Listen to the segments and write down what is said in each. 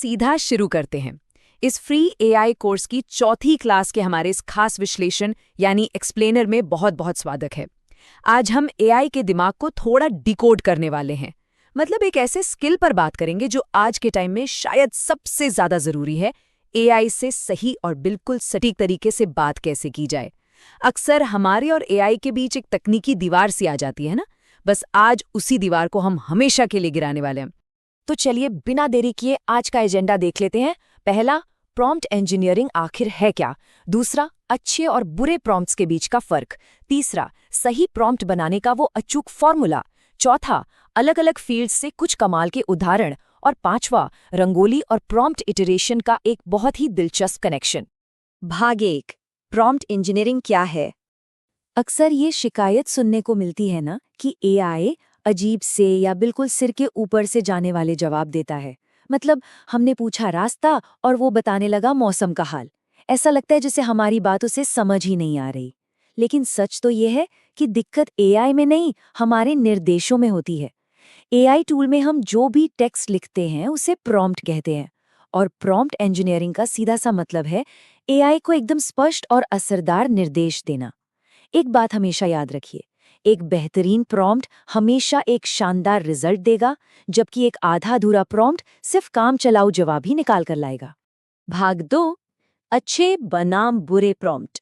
सीधा शुरू करते हैं। इस फ्री एआई कोर्स की चौथी क्लास के हमारे इस खास विश्लेषण यानी एक्सप्लेनर में बहुत बहुत स्वागत है। आज हम एआई के दिमाग को थोड़ा डिकोड करने वाले हैं। मतलब एक ऐसे स्किल पर बात करेंगे जो आज के टाइम में शायद सबसे ज्यादा जरूरी है, एआई से सही और बिल्कुल सटीक तरीके से बात कैसे की जाए। अक्सर हमारे और एआई के बीच एक तकनीकी दीवार सी आ जाती है ना, बस आज उसी दीवार को हम हमेशा के लिए गिराने वाले हैं। तो चलिए बिना देरी किए आज का एजेंडा देख लेते हैं। पहला, प्रॉम्प्ट इंजीनियरिंग आखिर है क्या। दूसरा, अच्छे और बुरे प्रॉम्प्ट्स के बीच का फर्क। तीसरा, सही प्रॉम्प्ट बनाने का वो अचूक फॉर्मूला। चौथा, अलग अलग फील्ड्स से कुछ कमाल के उदाहरण। और पांचवा, रंगोली और प्रॉम्प्ट इटरेशन का एक बहुत ही दिलचस्प कनेक्शन। भाग 1, प्रॉम्प्ट इंजीनियरिंग क्या है। अक्सर ये शिकायत सुनने को मिलती है ना कि एआई अजीब से या बिल्कुल सिर के ऊपर से जाने वाले जवाब देता है। मतलब हमने पूछा रास्ता और वो बताने लगा मौसम का हाल। ऐसा लगता है जैसे हमारी बात उसे समझ ही नहीं आ रही। लेकिन सच तो ये है कि दिक्कत एआई में नहीं, हमारे निर्देशों में होती है। एआई टूल में हम जो भी टेक्स्ट लिखते हैं उसे प्रॉम्प्ट कहते हैं, और प्रॉम्प्ट इंजीनियरिंग का सीधा सा मतलब है एआई को एकदम स्पष्ट और असरदार निर्देश देना। एक बात हमेशा याद रखिए, एक बेहतरीन प्रॉम्प्ट हमेशा एक शानदार रिजल्ट देगा, जबकि एक आधा अधूरा प्रॉम्प्ट सिर्फ काम चलाऊ जवाब ही निकाल कर लाएगा। भाग 2, अच्छे बनाम बुरे प्रॉम्प्ट।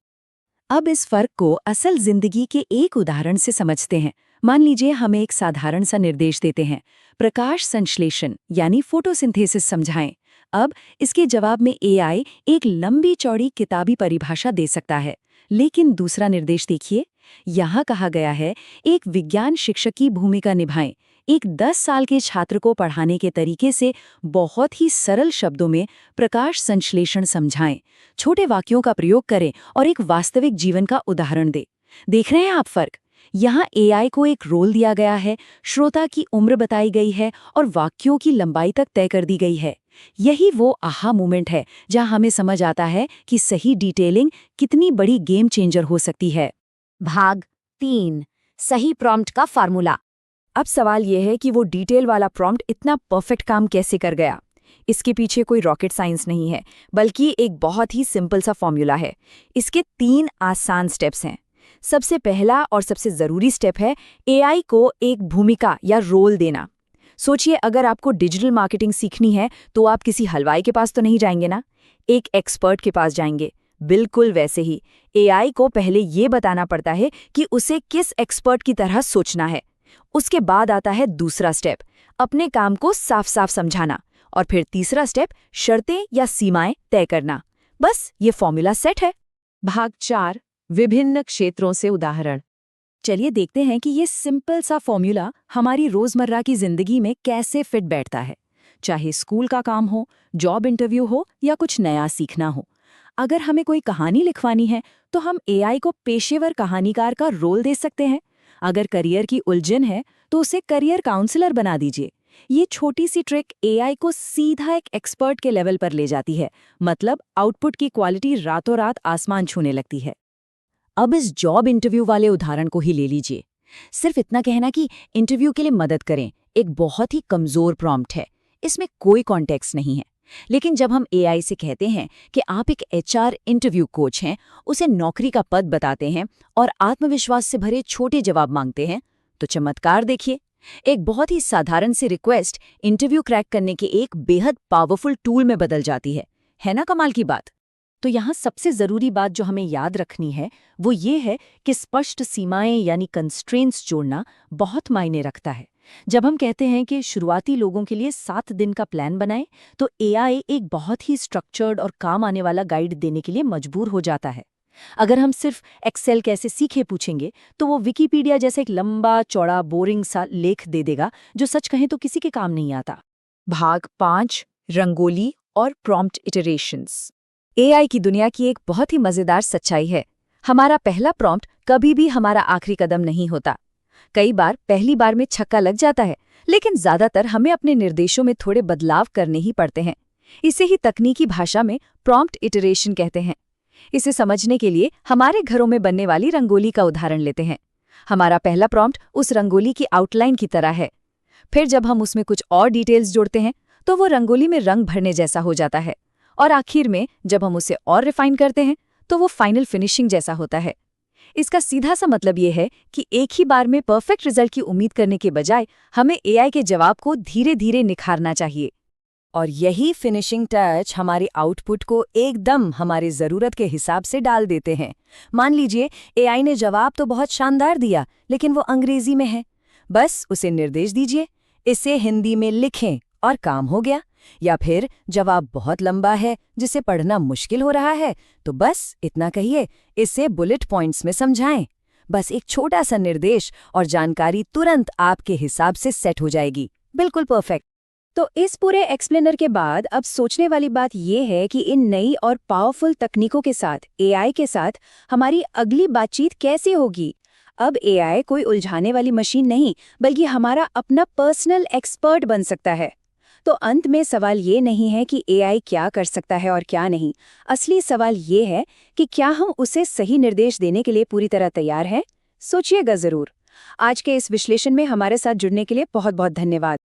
अब इस फर्क को असल जिंदगी के एक उदाहरण से समझते हैं। मान लीजिए हमें एक साधारण सा निर्देश देते हैं, प्रकाश संश्लेषण यानी फोटोसिंथेसिस समझाएं। अब इसके जवाब में एआई एक लंबी चौड़ी किताबी परिभाषा दे सकता है। लेकिन दूसरा निर्देश देखिए, यहाँ कहा गया है एक विज्ञान शिक्षक की भूमिका निभाएं, एक 10 साल के छात्र को पढ़ाने के तरीके से बहुत ही सरल शब्दों में प्रकाश संश्लेषण समझाएं, छोटे वाक्यों का प्रयोग करें और एक वास्तविक जीवन का उदाहरण दें। देख रहे हैं आप फर्क? यहाँ एआई को एक रोल दिया गया है, श्रोता की उम्र बताई गई है और वाक्यों की लंबाई तक तय कर दी गई है। यही वो आहा मोमेंट है जहाँ हमें समझ आता है कि सही डिटेलिंग कितनी बड़ी गेम चेंजर हो सकती है। भाग 3, सही प्रॉम्प्ट का फार्मूला। अब सवाल यह है कि वो डिटेल वाला प्रॉम्प्ट इतना परफेक्ट काम कैसे कर गया। इसके पीछे कोई रॉकेट साइंस नहीं है, बल्कि एक बहुत ही सिंपल सा फॉर्मूला है। इसके 3 आसान स्टेप्स हैं। सबसे पहला और सबसे ज़रूरी स्टेप है एआई को एक भूमिका या रोल देना। सोचिए, अगर आपको डिजिटल मार्केटिंग सीखनी है तो आप किसी हलवाई के पास तो नहीं जाएंगे ना, एक एक्सपर्ट के पास जाएंगे। बिल्कुल वैसे ही एआई को पहले ये बताना पड़ता है कि उसे किस एक्सपर्ट की तरह सोचना है। उसके बाद आता है दूसरा स्टेप, अपने काम को साफ साफ समझाना। और फिर तीसरा स्टेप, शर्तें या सीमाएं तय करना। बस ये फॉर्मूला सेट है। भाग 4, विभिन्न क्षेत्रों से उदाहरण। चलिए देखते हैं कि ये सिंपल सा फॉर्मूला हमारी रोजमर्रा की जिंदगी में कैसे फिट बैठता है। चाहे स्कूल का काम हो, जॉब इंटरव्यू हो या कुछ नया सीखना हो। अगर हमें कोई कहानी लिखवानी है तो हम एआई को पेशेवर कहानीकार का रोल दे सकते हैं। अगर करियर की उलझन है तो उसे करियर काउंसलर बना दीजिए। ये छोटी सी ट्रिक एआई को सीधा एक एक्सपर्ट के लेवल पर ले जाती है। मतलब आउटपुट की क्वालिटी रातों रात आसमान छूने लगती है। अब इस जॉब इंटरव्यू वाले उदाहरण को ही ले लीजिए। सिर्फ इतना कहना कि इंटरव्यू के लिए मदद करें एक बहुत ही कमजोर प्रॉम्प्ट है। इसमें कोई कॉन्टेक्स्ट नहीं है। लेकिन जब हम एआई से कहते हैं कि आप एक एचआर इंटरव्यू कोच हैं, उसे नौकरी का पद बताते हैं और आत्मविश्वास से भरे छोटे जवाब मांगते हैं, तो चमत्कार देखिए। एक बहुत ही साधारण सी रिक्वेस्ट इंटरव्यू क्रैक करने के एक बेहद पावरफुल टूल में बदल जाती है ना कमाल की बात। तो यहाँ सबसे ज़रूरी बात जो हमें याद रखनी है वो ये है कि स्पष्ट सीमाएं यानी कंस्ट्रेंट्स जोड़ना बहुत मायने रखता है। जब हम कहते हैं कि शुरुआती लोगों के लिए 7 दिन का प्लान बनाएं, तो एआई एक बहुत ही स्ट्रक्चर्ड और काम आने वाला गाइड देने के लिए मजबूर हो जाता है। अगर हम सिर्फ एक्सेल कैसे सीखे पूछेंगे तो वो विकिपीडिया जैसे एक लंबा चौड़ा बोरिंग सा लेख दे देगा जो सच कहें तो किसी के काम नहीं आता। भाग 5, रंगोली और प्रॉम्प्ट इटरेशंस। एआई की दुनिया की एक बहुत ही मजेदार सच्चाई है। हमारा पहला प्रॉम्प्ट कभी भी हमारा आखिरी कदम नहीं होता। कई बार पहली बार में छक्का लग जाता है, लेकिन ज्यादातर हमें अपने निर्देशों में थोड़े बदलाव करने ही पड़ते हैं। इसे ही तकनीकी भाषा में प्रॉम्प्ट इटरेशन कहते हैं। इसे समझने के लिए हमारे घरों में बनने वाली रंगोली का उदाहरण लेते हैं। हमारा पहला प्रॉम्प्ट उस रंगोली की आउटलाइन की तरह है। फिर जब हम उसमें कुछ और डिटेल्स जोड़ते हैं तो वो रंगोली में रंग भरने जैसा हो जाता है। और आखिर में जब हम उसे और रिफाइन करते हैं तो वो फाइनल फिनिशिंग जैसा होता है। इसका सीधा सा मतलब ये है कि एक ही बार में परफेक्ट रिजल्ट की उम्मीद करने के बजाय हमें एआई के जवाब को धीरे धीरे निखारना चाहिए। और यही फिनिशिंग टच हमारे आउटपुट को एकदम हमारी ज़रूरत के हिसाब से डाल देते हैं। मान लीजिए एआई ने जवाब तो बहुत शानदार दिया, लेकिन वो अंग्रेजी में है। बस उसे निर्देश दीजिए, इसे हिंदी में लिखें और काम हो गया। या फिर जवाब बहुत लंबा है जिसे पढ़ना मुश्किल हो रहा है, तो बस इतना कहिए, इसे बुलेट पॉइंट्स में समझाएं। बस एक छोटा सा निर्देश और जानकारी तुरंत आपके हिसाब से सेट हो जाएगी। बिल्कुल परफेक्ट। तो इस पूरे एक्सप्लेनर के बाद अब सोचने वाली बात यह है कि इन नई और पावरफुल तकनीकों के साथ, एआई के साथ हमारी अगली बातचीत कैसे होगी। अब एआई कोई उलझाने वाली मशीन नहीं, बल्कि हमारा अपना पर्सनल एक्सपर्ट बन सकता है। तो अंत में सवाल ये नहीं है कि एआई क्या कर सकता है और क्या नहीं। असली सवाल ये है कि क्या हम उसे सही निर्देश देने के लिए पूरी तरह तैयार हैं। सोचिएगा ज़रूर। आज के इस विश्लेषण में हमारे साथ जुड़ने के लिए बहुत बहुत धन्यवाद।